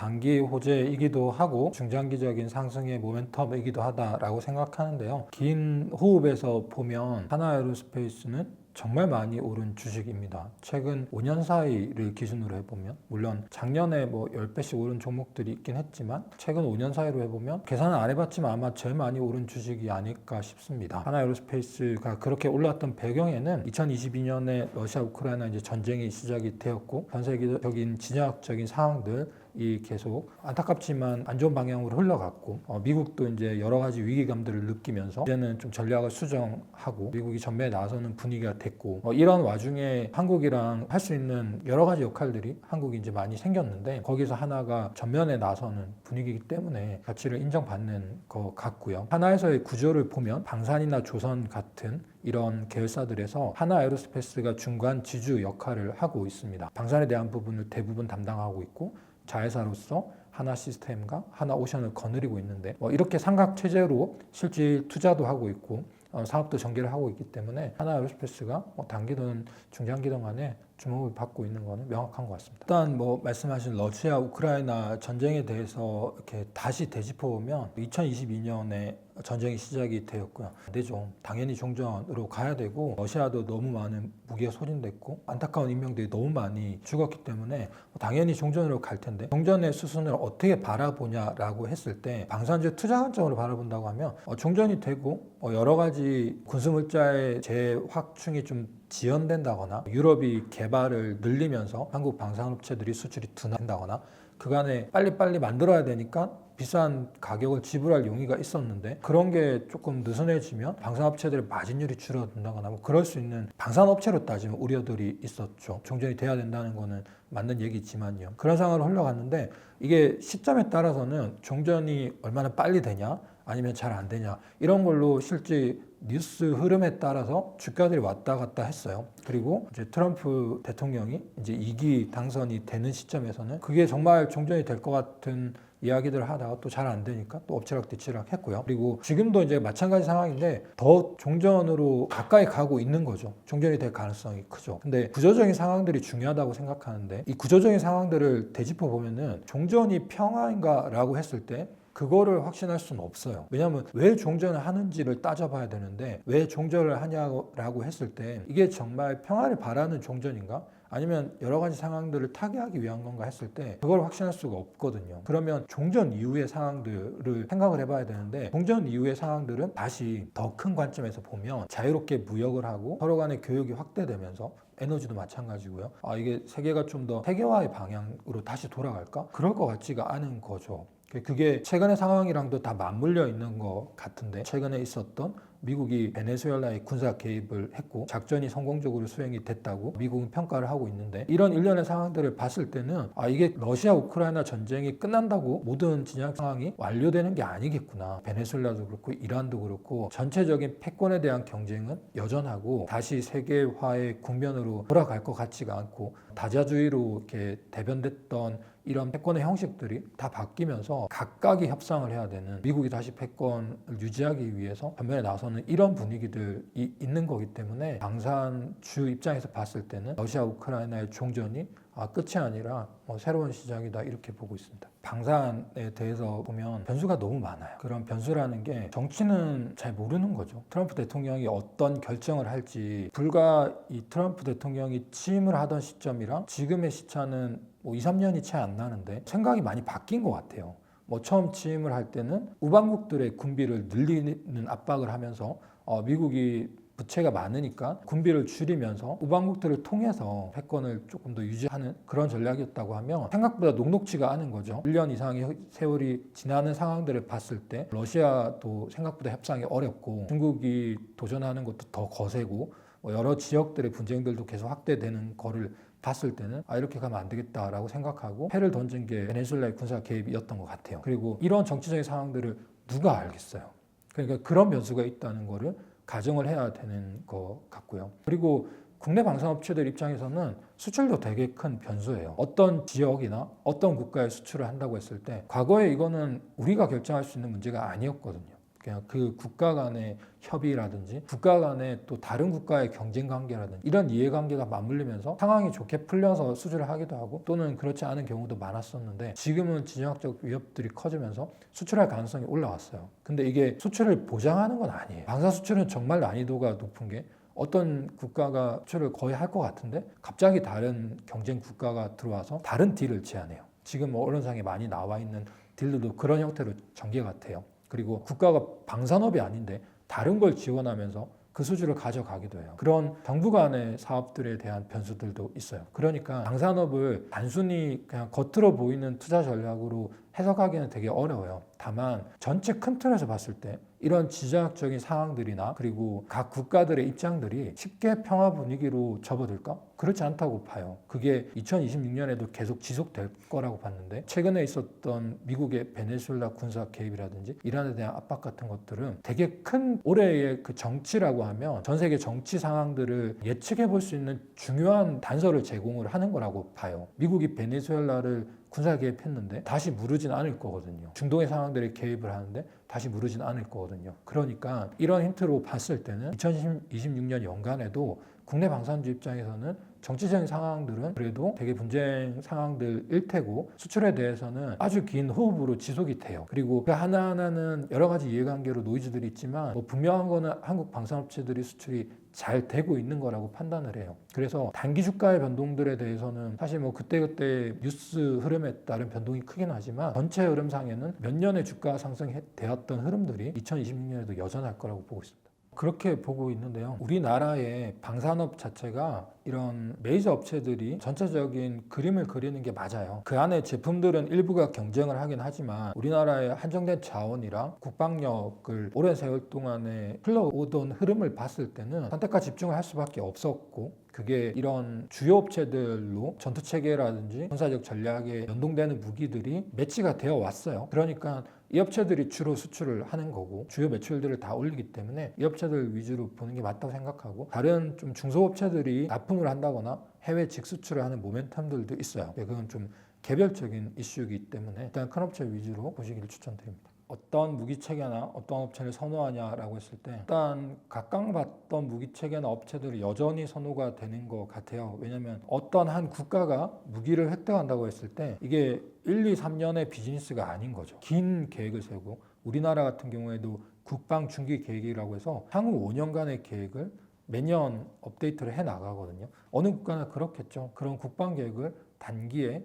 단기 호재이기도 하고 중장기적인 상승의 모멘텀이기도 하다라고 생각하는데요. 긴 호흡에서 보면 하나에어로스페이스는 정말 많이 오른 주식입니다. 최근 5년 사이를 기준으로 해보면, 물론 작년에 뭐 10배씩 오른 종목들이 있긴 했지만 최근 5년 사이로 해보면 계산은 안 해봤지만 아마 제일 많이 오른 주식이 아닐까 싶습니다. 하나에어로스페이스가 그렇게 올랐던 배경에는 2022년에 러시아 우크라이나 이제 전쟁이 시작이 되었고 전 세계적인 진화학적인 상황들 이 계속 안타깝지만 안 좋은 방향으로 흘러갔고 미국도 이제 여러 가지 위기감들을 느끼면서 이제는 좀 전략을 수정하고 미국이 전면에 나서는 분위기가 됐고 이런 와중에 한국이랑 할 수 있는 여러 가지 역할들이 한국이 이제 많이 생겼는데 거기서 하나가 전면에 나서는 분위기이기 때문에 가치를 인정받는 것 같고요. 하나에서의 구조를 보면 방산이나 조선 같은 이런 계열사들에서 하나에어로스페이스가 중간 지주 역할을 하고 있습니다. 방산에 대한 부분을 대부분 담당하고 있고 자회사로서 하나 시스템과 하나 오션을 거느리고 있는데 이렇게 삼각 체제로 실질 투자도 하고 있고 사업도 전개를 하고 있기 때문에 하나에어로스페이스가 단기든 중장기든 간에 주목을 받고 있는 것은 명확한 것 같습니다. 일단 말씀하신 러시아 우크라이나 전쟁에 대해서 이렇게 다시 되짚어 보면 2022년에 전쟁이 시작이 되었고요. 근데 당연히 종전으로 가야 되고 러시아도 너무 많은 무기가 소진됐고 안타까운 인명들이 너무 많이 죽었기 때문에 당연히 종전으로 갈 텐데 종전의 수순을 어떻게 바라보냐라고 했을 때 방산주 투자 관점으로 바라본다고 하면 종전이 되고 여러 가지 군수물자의 재확충이 좀 지연된다거나 유럽이 개발을 늘리면서 한국 방산업체들이 수출이 둔화된다거나 그간에 빨리빨리 만들어야 되니까 비싼 가격을 지불할 용의가 있었는데 그런 게 조금 느슨해지면 방산업체들의 마진율이 줄어든다거나 그럴 수 있는 방산업체로 따지면 우려들이 있었죠. 종전이 돼야 된다는 거는 맞는 얘기지만요. 그런 상황으로 흘러갔는데 이게 시점에 따라서는 종전이 얼마나 빨리 되냐 아니면 잘 안 되냐 이런 걸로 실제 뉴스 흐름에 따라서 주가들이 왔다 갔다 했어요. 그리고 이제 트럼프 대통령이 이제 2기 당선이 되는 시점에서는 그게 정말 종전이 될 것 같은 이야기들을 하다가 또 잘 안 되니까 또 엎치락뒤치락 했고요. 그리고 지금도 이제 마찬가지 상황인데 더 종전으로 가까이 가고 있는 거죠. 종전이 될 가능성이 크죠. 근데 구조적인 상황들이 중요하다고 생각하는데 이 구조적인 상황들을 되짚어 보면은 종전이 평화인가라고 했을 때 그거를 확신할 수는 없어요. 왜냐하면 왜 종전을 하는지를 따져봐야 되는데 왜 종전을 하냐고 했을 때 이게 정말 평화를 바라는 종전인가? 아니면 여러 가지 상황들을 타개하기 위한 건가 했을 때 그걸 확신할 수가 없거든요. 그러면 종전 이후의 상황들을 생각을 해봐야 되는데 종전 이후의 상황들은 다시 더 큰 관점에서 보면 자유롭게 무역을 하고 서로 간의 교육이 확대되면서 에너지도 마찬가지고요. 이게 세계가 좀 더 세계화의 방향으로 다시 돌아갈까? 그럴 것 같지가 않은 거죠. 그게 최근의 상황이랑도 다 맞물려 있는 것 같은데 최근에 있었던 미국이 베네수엘라에 군사 개입을 했고 작전이 성공적으로 수행이 됐다고 미국은 평가를 하고 있는데 이런 일련의 상황들을 봤을 때는 이게 러시아 우크라이나 전쟁이 끝난다고 모든 진영 상황이 완료되는 게 아니겠구나. 베네수엘라도 그렇고 이란도 그렇고 전체적인 패권에 대한 경쟁은 여전하고 다시 세계화의 국면으로 돌아갈 것 같지가 않고 다자주의로 이렇게 대변됐던 이런 패권의 형식들이 다 바뀌면서 각각이 협상을 해야 되는 미국이 다시 패권을 유지하기 위해서 전면에 나서는 이런 분위기들이 있는 거기 때문에 방산주 입장에서 봤을 때는 러시아 우크라이나의 종전이 끝이 아니라 새로운 시작이다 이렇게 보고 있습니다. 방산에 대해서 보면 변수가 너무 많아요. 그런 변수라는 게 정치는 잘 모르는 거죠. 트럼프 대통령이 어떤 결정을 할지 불과 이 트럼프 대통령이 취임을 하던 시점이랑 지금의 시차는 2, 3년이 채 안 나는데 생각이 많이 바뀐 것 같아요. 처음 취임을 할 때는 우방국들의 군비를 늘리는 압박을 하면서 미국이 부채가 많으니까 군비를 줄이면서 우방국들을 통해서 패권을 조금 더 유지하는 그런 전략이었다고 하면 생각보다 녹록지가 않은 거죠. 1년 이상의 세월이 지나는 상황들을 봤을 때 러시아도 생각보다 협상이 어렵고 중국이 도전하는 것도 더 거세고 여러 지역들의 분쟁들도 계속 확대되는 거를 봤을 때는 이렇게 가면 안 되겠다라고 생각하고 패를 던진 게 베네수엘라의 군사 개입이었던 것 같아요. 그리고 이런 정치적인 상황들을 누가 알겠어요. 그러니까 그런 변수가 있다는 거를 가정을 해야 되는 것 같고요. 그리고 국내 방산업체들 입장에서는 수출도 되게 큰 변수예요. 어떤 지역이나 어떤 국가에 수출을 한다고 했을 때 과거에 이거는 우리가 결정할 수 있는 문제가 아니었거든요. 그냥 그 국가 간의 협의라든지 국가 간의 또 다른 국가의 경쟁 관계라든지 이런 이해관계가 맞물리면서 상황이 좋게 풀려서 수주를 하기도 하고 또는 그렇지 않은 경우도 많았었는데 지금은 지정학적 위협들이 커지면서 수출할 가능성이 올라왔어요. 근데 이게 수출을 보장하는 건 아니에요. 방사 수출은 정말 난이도가 높은 게 어떤 국가가 수출을 거의 할 것 같은데 갑자기 다른 경쟁 국가가 들어와서 다른 딜을 제안해요. 지금 언론상에 많이 나와 있는 딜들도 그런 형태로 전개가 돼요. 그리고 국가가 방산업이 아닌데 다른 걸 지원하면서 그 수주를 가져가기도 해요. 그런 정부 간의 사업들에 대한 변수들도 있어요. 그러니까 방산업을 단순히 그냥 겉으로 보이는 투자 전략으로 해석하기는 되게 어려워요. 다만 전체 큰 틀에서 봤을 때 이런 지정학적인 상황들이나 그리고 각 국가들의 입장들이 쉽게 평화 분위기로 접어들까? 그렇지 않다고 봐요. 그게 2026년에도 계속 지속될 거라고 봤는데 최근에 있었던 미국의 베네수엘라 군사 개입이라든지 이란에 대한 압박 같은 것들은 되게 큰 올해의 그 정치라고 하면 전 세계 정치 상황들을 예측해 볼 수 있는 중요한 단서를 제공을 하는 거라고 봐요. 미국이 베네수엘라를 군사 개입했는데 다시 무르진 않을 거거든요. 중동의 상황들에 개입을 하는데 다시 무르진 않을 거거든요. 그러니까 이런 힌트로 봤을 때는 2026년 연간에도 국내 방산주 입장에서는 정치적인 상황들은 그래도 되게 분쟁 상황들일 테고 수출에 대해서는 아주 긴 호흡으로 지속이 돼요. 그리고 그 하나하나는 여러 가지 이해관계로 노이즈들이 있지만 뭐 분명한 거는 한국 방산업체들이 수출이 잘 되고 있는 거라고 판단을 해요. 그래서 단기 주가의 변동들에 대해서는 사실 뭐 그때그때 뉴스 흐름에 따른 변동이 크긴 하지만 전체 흐름상에는 몇 년의 주가 상승되었던 흐름들이 2026년에도 여전할 거라고 보고 있습니다. 그렇게 보고 있는데요. 우리나라의 방산업 자체가 이런 메이저 업체들이 전체적인 그림을 그리는 게 맞아요. 그 안에 제품들은 일부가 경쟁을 하긴 하지만 우리나라의 한정된 자원이랑 국방력을 오랜 세월 동안에 흘러오던 흐름을 봤을 때는 선택과 집중을 할 수밖에 없었고 그게 이런 주요 업체들로 전투체계라든지 군사적 전략에 연동되는 무기들이 매치가 되어 왔어요. 그러니까 이 업체들이 주로 수출을 하는 거고 주요 매출들을 다 올리기 때문에 이 업체들 위주로 보는 게 맞다고 생각하고 다른 좀 중소업체들이 납품을 한다거나 해외 직수출을 하는 모멘텀들도 있어요. 그건 좀 개별적인 이슈이기 때문에 일단 큰 업체 위주로 보시기를 추천드립니다. 어떤 무기체계나 어떤 업체를 선호하냐라고 했을 때 일단 각광받던 무기체계나 업체들이 여전히 선호가 되는 것 같아요. 왜냐하면 어떤 한 국가가 무기를 획득한다고 했을 때 이게 1, 2, 3년의 비즈니스가 아닌 거죠. 긴 계획을 세우고 우리나라 같은 경우에도 국방 중기 계획이라고 해서 향후 5년간의 계획을 매년 업데이트를 해 나가거든요. 어느 국가나 그렇겠죠. 그런 국방 계획을 단기에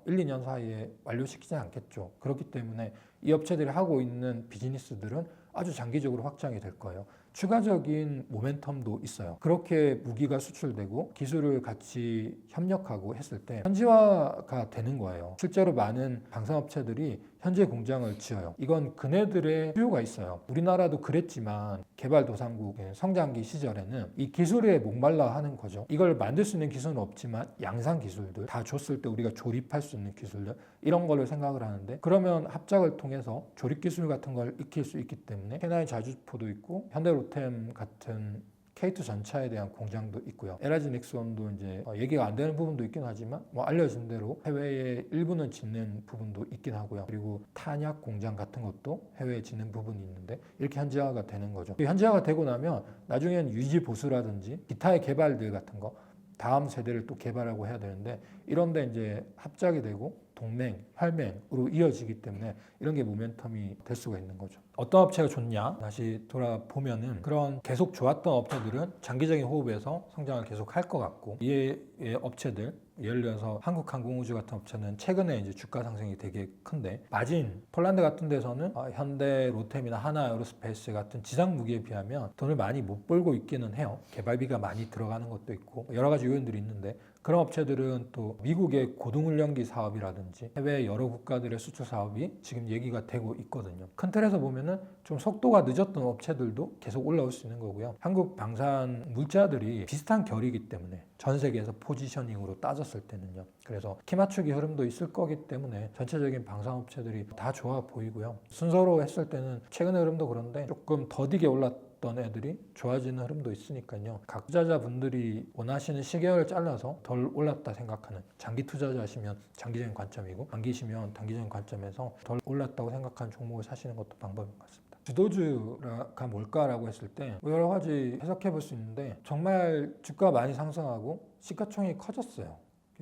1, 2년 사이에 완료시키지 않겠죠. 그렇기 때문에 이 업체들이 하고 있는 비즈니스들은 아주 장기적으로 확장이 될 거예요. 추가적인 모멘텀도 있어요. 그렇게 무기가 수출되고 기술을 같이 협력하고 했을 때 현지화가 되는 거예요. 실제로 많은 방산업체들이 현재 공장을 지어요. 이건 그네들의 수요가 있어요. 우리나라도 그랬지만 개발도상국 성장기 시절에는 이 기술에 목말라 하는 거죠. 이걸 만들 수 있는 기술은 없지만 양산 기술들 다 줬을 때 우리가 조립할 수 있는 기술들 이런 걸로 생각을 하는데 그러면 합작을 통해서 조립 기술 같은 걸 익힐 수 있기 때문에 K9 자주포도 있고 현대로템 같은 K2 전차에 대한 공장도 있고요. LG 닉슨도 이제 얘기가 안 되는 부분도 있긴 하지만 뭐 알려진 대로 해외에 일부는 짓는 부분도 있긴 하고요. 그리고 탄약 공장 같은 것도 해외에 짓는 부분이 있는데 이렇게 현지화가 되는 거죠. 현지화가 되고 나면 나중엔 유지 보수라든지 기타의 개발들 같은 거 다음 세대를 또 개발하고 해야 되는데 이런데 이제 합작이 되고 동맹, 활맹으로 이어지기 때문에 이런 게 모멘텀이 될 수가 있는 거죠. 어떤 업체가 좋냐? 다시 돌아보면은 그런 계속 좋았던 업체들은 장기적인 호흡에서 성장을 계속 할 것 같고 이의 업체들 예를 들어서 한국항공우주 같은 업체는 최근에 이제 주가 상승이 되게 큰데 마진, 폴란드 같은 데서는 현대, 로템이나 하나 에어로스페이스 같은 지상 무기에 비하면 돈을 많이 못 벌고 있기는 해요. 개발비가 많이 들어가는 것도 있고 여러 가지 요인들이 있는데 그런 업체들은 또 미국의 고등훈련기 사업이라든지 해외 여러 국가들의 수출 사업이 지금 얘기가 되고 있거든요. 큰 틀에서 보면은 좀 속도가 늦었던 업체들도 계속 올라올 수 있는 거고요. 한국 방산 물자들이 비슷한 결이기 때문에 전 세계에서 포지셔닝으로 따졌을 때는요. 그래서 키 맞추기 흐름도 있을 거기 때문에 전체적인 방산 업체들이 다 좋아 보이고요. 순서로 했을 때는 최근의 흐름도 그런데 조금 더디게 올랐던 애들이 좋아지는 흐름도 있으니까요. 각 투자자분들이 원하시는 시계를 잘라서 덜 올랐다 생각하는 장기 투자자시면 장기적인 관점이고 단기시면 단기적인 관점에서 덜 올랐다고 생각하는 종목을 사시는 것도 방법인 것 같습니다. 주도주가 뭘까라고 했을 때 여러 가지 해석해 볼 수 있는데 정말 주가가 많이 상승하고 시가총액이 커졌어요.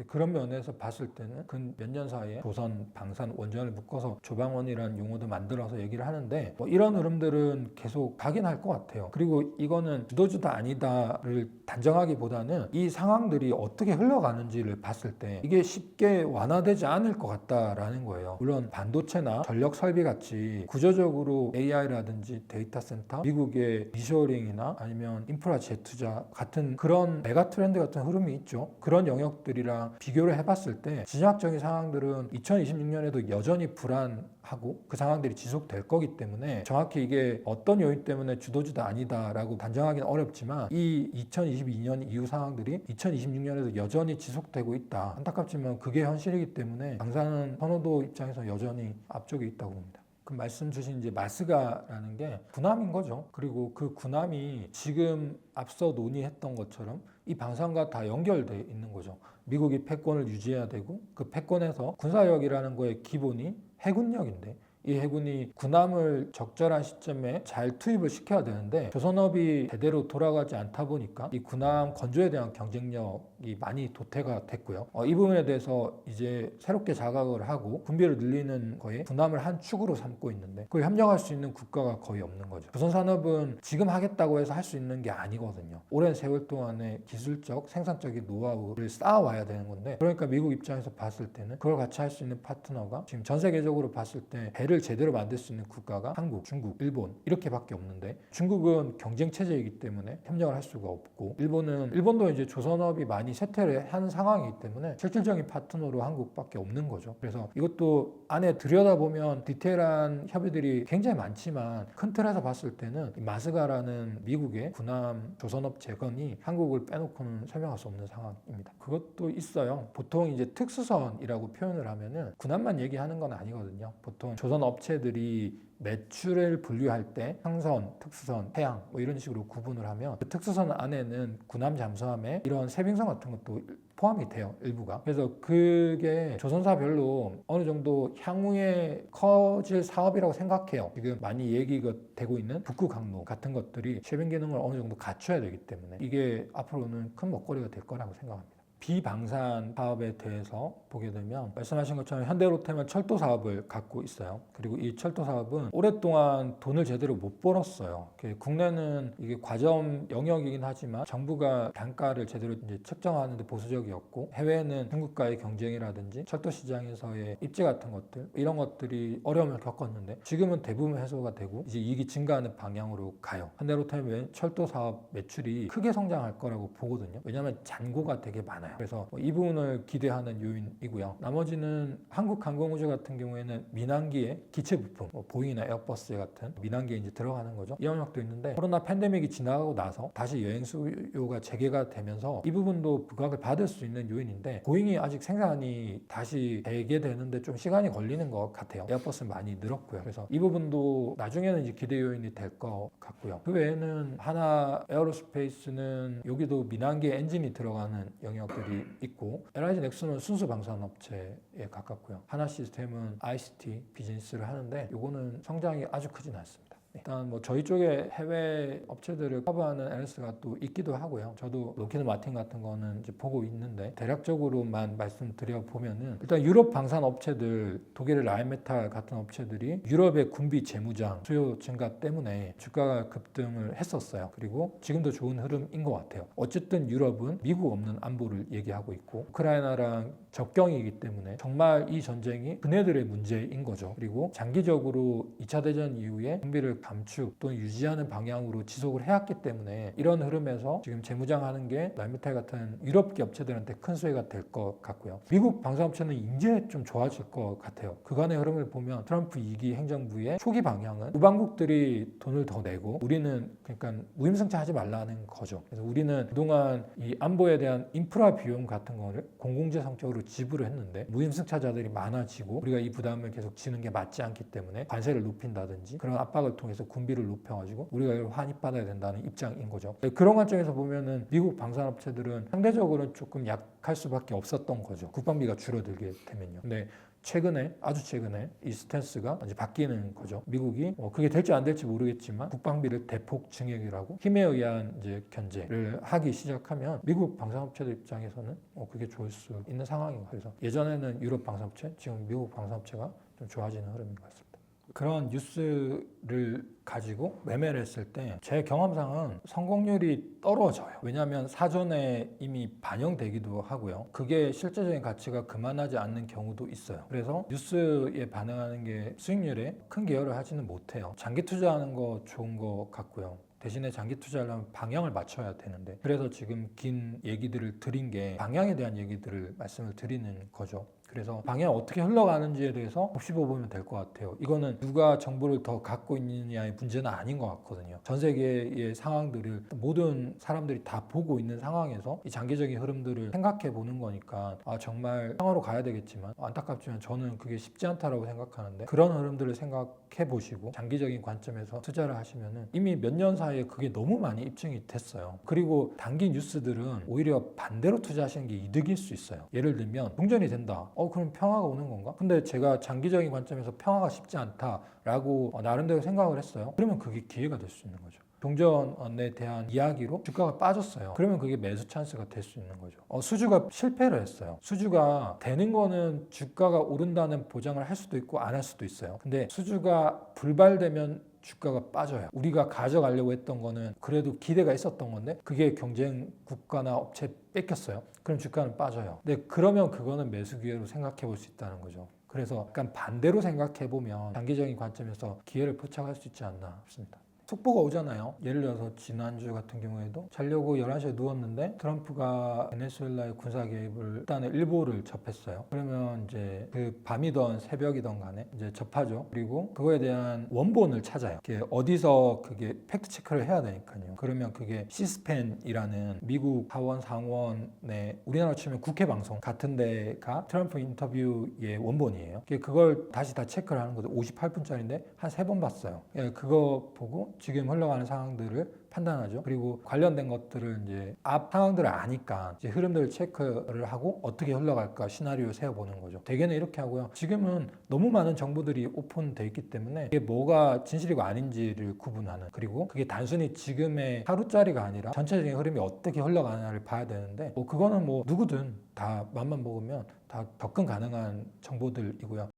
그런 면에서 봤을 때는 근 몇 년 사이에 조선, 방산, 원전을 묶어서 조방원이라는 용어도 만들어서 얘기를 하는데 이런 흐름들은 계속 가긴 할 것 같아요. 그리고 이거는 주도주다 아니다를 단정하기보다는 이 상황들이 어떻게 흘러가는지를 봤을 때 이게 쉽게 완화되지 않을 것 같다라는 거예요. 물론 반도체나 전력 설비 같이 구조적으로 AI라든지 데이터 센터, 미국의 리쇼어링이나 아니면 인프라 재투자 같은 그런 메가 트렌드 같은 흐름이 있죠. 그런 영역들이랑 비교를 해봤을 때 지정학적인 상황들은 2026년에도 여전히 불안하고 그 상황들이 지속될 거기 때문에 정확히 이게 어떤 요인 때문에 주도주다 아니다라고 단정하기는 어렵지만 이 2022년 이후 상황들이 2026년에도 여전히 지속되고 있다. 안타깝지만 그게 현실이기 때문에 방산 선호도 입장에서 여전히 앞쪽에 있다고 봅니다. 그 말씀 주신 이제 마스가라는 게 군함인 거죠. 그리고 그 군함이 지금 앞서 논의했던 것처럼 이 방산과 다 연결돼 있는 거죠. 미국이 패권을 유지해야 되고 그 패권에서 군사력이라는 거의 기본이 해군력인데 이 해군이 군함을 적절한 시점에 잘 투입을 시켜야 되는데 조선업이 제대로 돌아가지 않다 보니까 이 군함 건조에 대한 경쟁력이 많이 도태가 됐고요. 이 부분에 대해서 이제 새롭게 자각을 하고 군비를 늘리는 거에 군함을 한 축으로 삼고 있는데 그걸 협력할 수 있는 국가가 거의 없는 거죠. 조선산업은 지금 하겠다고 해서 할 수 있는 게 아니거든요. 오랜 세월 동안의 기술적, 생산적인 노하우를 쌓아와야 되는 건데 그러니까 미국 입장에서 봤을 때는 그걸 같이 할 수 있는 파트너가 지금 전 세계적으로 봤을 때 배를 제대로 만들 수 있는 국가가 한국, 중국, 일본 이렇게밖에 없는데 중국은 경쟁 체제이기 때문에 협력을 할 수가 없고 일본도 이제 조선업이 많이 쇠퇴를 한 상황이기 때문에 실질적인 파트너로 한국밖에 없는 거죠. 그래서 이것도 안에 들여다보면 디테일한 협의들이 굉장히 많지만 큰 틀에서 봤을 때는 마스가라는 미국의 군함 조선업 재건이 한국을 빼놓고는 설명할 수 없는 상황입니다. 그것도 있어요. 보통 이제 특수선이라고 표현을 하면은 군함만 얘기하는 건 아니거든요. 보통 조선 업체들이 매출을 분류할 때 상선, 특수선, 해양 뭐 이런 식으로 구분을 하면 그 특수선 안에는 군함, 잠수함에 이런 세빙선 같은 것도 포함이 돼요. 일부가. 그래서 그게 조선사별로 어느 정도 향후에 커질 사업이라고 생각해요. 지금 많이 얘기가 되고 있는 북구 항로 같은 것들이 쉐빙 기능을 어느 정도 갖춰야 되기 때문에 이게 앞으로는 큰 먹거리가 될 거라고 생각합니다. 비방산 사업에 대해서 보게 되면 말씀하신 것처럼 현대로템은 철도 사업을 갖고 있어요. 그리고 이 철도 사업은 오랫동안 돈을 제대로 못 벌었어요. 국내는 이게 과점 영역이긴 하지만 정부가 단가를 제대로 이제 측정하는 데 보수적이었고 해외는 중국과의 경쟁이라든지 철도 시장에서의 입지 같은 것들 이런 것들이 어려움을 겪었는데 지금은 대부분 해소가 되고 이제 이익이 증가하는 방향으로 가요. 현대로템의 철도 사업 매출이 크게 성장할 거라고 보거든요. 왜냐하면 잔고가 되게 많아요. 그래서 이 부분을 기대하는 요인이고요. 나머지는 한국항공우주 같은 경우에는 민항기의 기체 부품, 보잉이나 에어버스 같은 민항기에 이제 들어가는 거죠. 이 영역도 있는데 코로나 팬데믹이 지나가고 나서 다시 여행 수요가 재개가 되면서 이 부분도 부각을 받을 수 있는 요인인데 보잉이 아직 생산이 다시 되게 되는데 좀 시간이 걸리는 것 같아요. 에어버스는 많이 늘었고요. 그래서 이 부분도 나중에는 이제 기대 요인이 될 것 같고요. 그 외에는 하나 에어로스페이스는 여기도 민항기 엔진이 들어가는 영역들 있고 LIG 넥슨은 순수 방산업체에 가깝고요. 하나 시스템은 ICT 비즈니스를 하는데 이거는 성장이 아주 크진 않습니다. 일단 뭐 저희 쪽에 해외 업체들을 커버하는 LS가 또 있기도 하고요. 저도 로키드 마틴 같은 거는 이제 보고 있는데 대략적으로만 말씀드려 보면은 일단 유럽 방산 업체들, 독일의 라인메탈 같은 업체들이 유럽의 군비 재무장 수요 증가 때문에 주가가 급등을 했었어요. 그리고 지금도 좋은 흐름인 것 같아요. 어쨌든 유럽은 미국 없는 안보를 얘기하고 있고 우크라이나랑 접경이기 때문에 정말 이 전쟁이 그네들의 문제인 거죠. 그리고 장기적으로 2차 대전 이후에 군비를 감축 또는 유지하는 방향으로 지속을 해왔기 때문에 이런 흐름에서 지금 재무장하는 게 라인메탈 같은 유럽 업체들한테 큰 수혜가 될 것 같고요. 미국 방산업체는 이제 좀 좋아질 것 같아요. 그간의 흐름을 보면 트럼프 2기 행정부의 초기 방향은 우방국들이 돈을 더 내고 우리는 그러니까 무임승차하지 말라는 거죠. 그래서 우리는 그동안 이 안보에 대한 인프라 비용 같은 거를 공공재 성격으로 지불을 했는데 무임승차자들이 많아지고 우리가 이 부담을 계속 지는 게 맞지 않기 때문에 관세를 높인다든지 그런 압박을 통해서 쪽에서 군비를 높여가지고 우리가 이걸 환입받아야 된다는 입장인 거죠. 그런 관점에서 보면은 미국 방산업체들은 상대적으로 조금 약할 수밖에 없었던 거죠. 국방비가 줄어들게 되면요. 근데 최근에 아주 최근에 이 스탠스가 이제 바뀌는 거죠. 미국이 그게 될지 안 될지 모르겠지만 국방비를 대폭 증액이라고 힘에 의한 이제 견제를 하기 시작하면 미국 방산업체들 입장에서는 그게 좋을 수 있는 상황인 거예요. 그래서 예전에는 유럽 방산업체, 지금 미국 방산업체가 좀 좋아지는 흐름인 것 같습니다. 그런 뉴스를 가지고 매매를 했을 때 제 경험상은 성공률이 떨어져요. 왜냐하면 사전에 이미 반영되기도 하고요. 그게 실제적인 가치가 그만하지 않는 경우도 있어요. 그래서 뉴스에 반응하는 게 수익률에 큰 기여를 하지는 못해요. 장기 투자하는 거 좋은 거 같고요. 대신에 장기 투자하려면 방향을 맞춰야 되는데 그래서 지금 긴 얘기들을 드린 게 방향에 대한 얘기들을 말씀을 드리는 거죠. 그래서 방향이 어떻게 흘러가는지에 대해서 곱씹어보면 될 것 같아요. 이거는 누가 정보를 더 갖고 있느냐의 문제는 아닌 것 같거든요. 전 세계의 상황들을 모든 사람들이 다 보고 있는 상황에서 이 장기적인 흐름들을 생각해 보는 거니까 정말 상하로 가야 되겠지만 안타깝지만 저는 그게 쉽지 않다라고 생각하는데 그런 흐름들을 생각해 보시고 장기적인 관점에서 투자를 하시면은 이미 몇 년 사이에 그게 너무 많이 입증이 됐어요. 그리고 단기 뉴스들은 오히려 반대로 투자하시는 게 이득일 수 있어요. 예를 들면 동전이 된다. 그럼 평화가 오는 건가? 근데 제가 장기적인 관점에서 평화가 쉽지 않다라고 나름대로 생각을 했어요. 그러면 그게 기회가 될 수 있는 거죠. 동전에 대한 이야기로 주가가 빠졌어요. 그러면 그게 매수 찬스가 될 수 있는 거죠. 수주가 실패를 했어요. 수주가 되는 거는 주가가 오른다는 보장을 할 수도 있고 안 할 수도 있어요. 근데 수주가 불발되면 주가가 빠져요. 우리가 가져가려고 했던 거는 그래도 기대가 있었던 건데 그게 경쟁 국가나 업체 뺏겼어요. 그럼 주가는 빠져요. 근데 그러면 그거는 매수 기회로 생각해 볼 수 있다는 거죠. 그래서 약간 반대로 생각해 보면 장기적인 관점에서 기회를 포착할 수 있지 않나 싶습니다. 속보가 오잖아요. 예를 들어서 지난주 같은 경우에도 자려고 11시에 누웠는데 트럼프가 베네수엘라의 군사 개입을 일단은 일보를 접했어요. 그러면 이제 그 밤이던 새벽이던 간에 이제 접하죠. 그리고 그거에 대한 원본을 찾아요. 어디서 그게 팩트 체크를 해야 되니까요. 그러면 그게 시스펜이라는 미국 하원 상원의 우리나라로 치면 국회 방송 같은 데가 트럼프 인터뷰의 원본이에요. 그걸 다시 다 체크를 하는 거죠. 58분짜리인데 한 3번 봤어요. 그거 보고 지금 흘러가는 상황들을 판단하죠. 그리고 관련된 것들을 이제 앞 상황들을 아니까 이제 흐름들을 체크를 하고 어떻게 흘러갈까 시나리오 세워보는 거죠. 대개는 이렇게 하고요. 지금은 너무 많은 정보들이 오픈돼 있기 때문에 이게 뭐가 진실이고 아닌지를 구분하는, 그리고 그게 단순히 지금의 하루짜리가 아니라 전체적인 흐름이 어떻게 흘러가느냐를 봐야 되는데 그거는 누구든 다 맘만 먹으면 다 접근 가능한 정보들이고요.